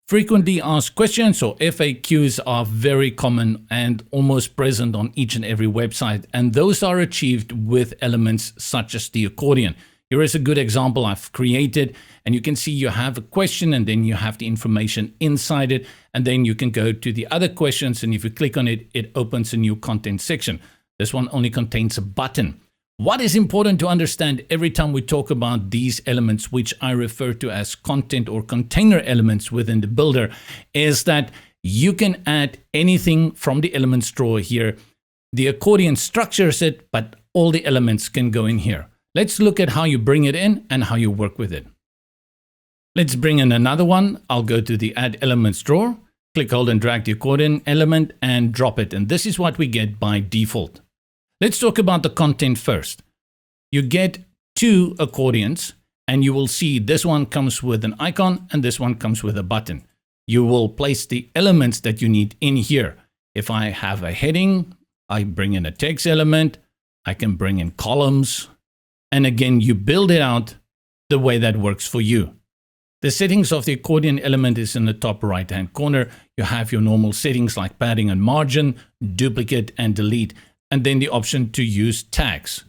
Frequently asked questions, or FAQs, are very common and almost present on each and every website, and those are achieved with elements such as the accordion. Here is a good example I've created, and you can see you have a question and then you have the information inside it, and then you can go to the other questions, and if you click on it, it opens a new content section. This one only contains a button. What is important to understand every time we talk about these elements, which I refer to as content or container elements within the builder, is that you can add anything from the elements drawer here. The accordion structures it, but all the elements can go in here. Let's look at how you bring it in and how you work with it. Let's bring in another one. I'll go to the Add Elements drawer, click, hold, and drag the accordion element and drop it. And this is what we get by default. Let's talk about the content first. You get two accordions, and you will see this one comes with an icon and this one comes with a button. You will place the elements that you need in here. If I have a heading, I bring in a text element, I can bring in columns, and again, you build it out the way that works for you. The settings of the accordion element is in the top right-hand corner. You have your normal settings like padding and margin, duplicate and delete, and then the option to use tags.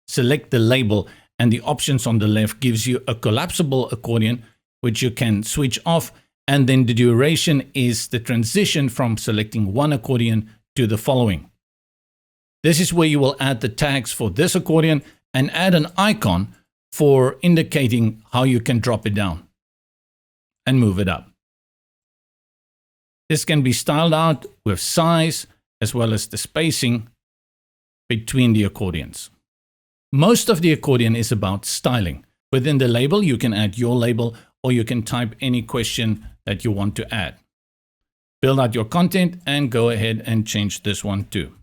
Select the label, and the options on the left gives you a collapsible accordion, which you can switch off, and then the duration is the transition from selecting one accordion to the following. This is where you will add the tags for this accordion and add an icon for indicating how you can drop it down and move it up. This can be styled out with size as well as the spacing between the accordions. Most of the accordion is about styling. Within the label, you can add your label, or you can type any question that you want to add. Build out your content and go ahead and change this one too.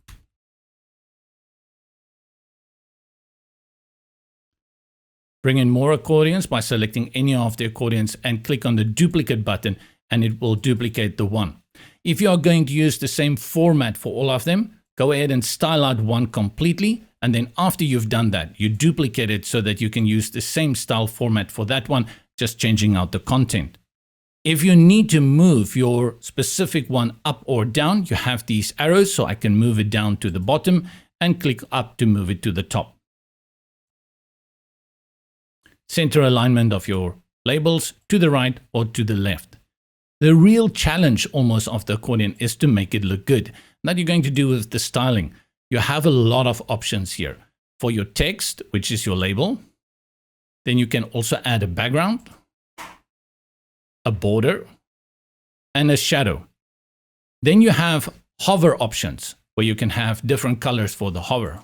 Bring in more accordions by selecting any of the accordions and click on the duplicate button, and it will duplicate the one. If you are going to use the same format for all of them, go ahead and style out one completely, and then after you've done that, you duplicate it so that you can use the same style format for that one, just changing out the content. If you need to move your specific one up or down, you have these arrows, so I can move it down to the bottom and click up to move it to the top. Center alignment of your labels to the right or to the left. The real challenge almost of the accordion is to make it look good. That you're going to do with the styling. You have a lot of options here. For your text, which is your label, then you can also add a background, a border, and a shadow. Then you have hover options, where you can have different colors for the hover.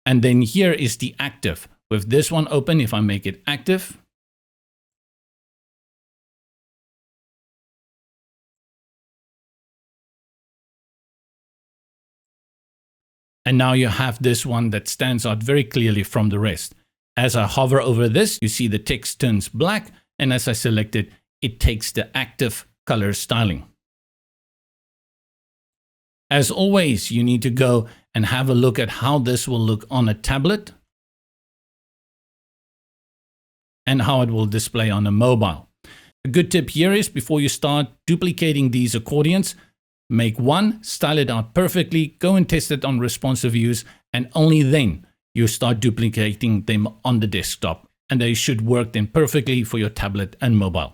And then here is the active. With this one open, if I make it active, and now you have this one that stands out very clearly from the rest. As I hover over this, you see the text turns black, and as I select it, it takes the active color styling. As always, you need to go and have a look at how this will look on a tablet and how it will display on a mobile. A good tip here is, before you start duplicating these accordions, make one, style it out perfectly, go and test it on responsive use, and only then you start duplicating them on the desktop. And they should work then perfectly for your tablet and mobile.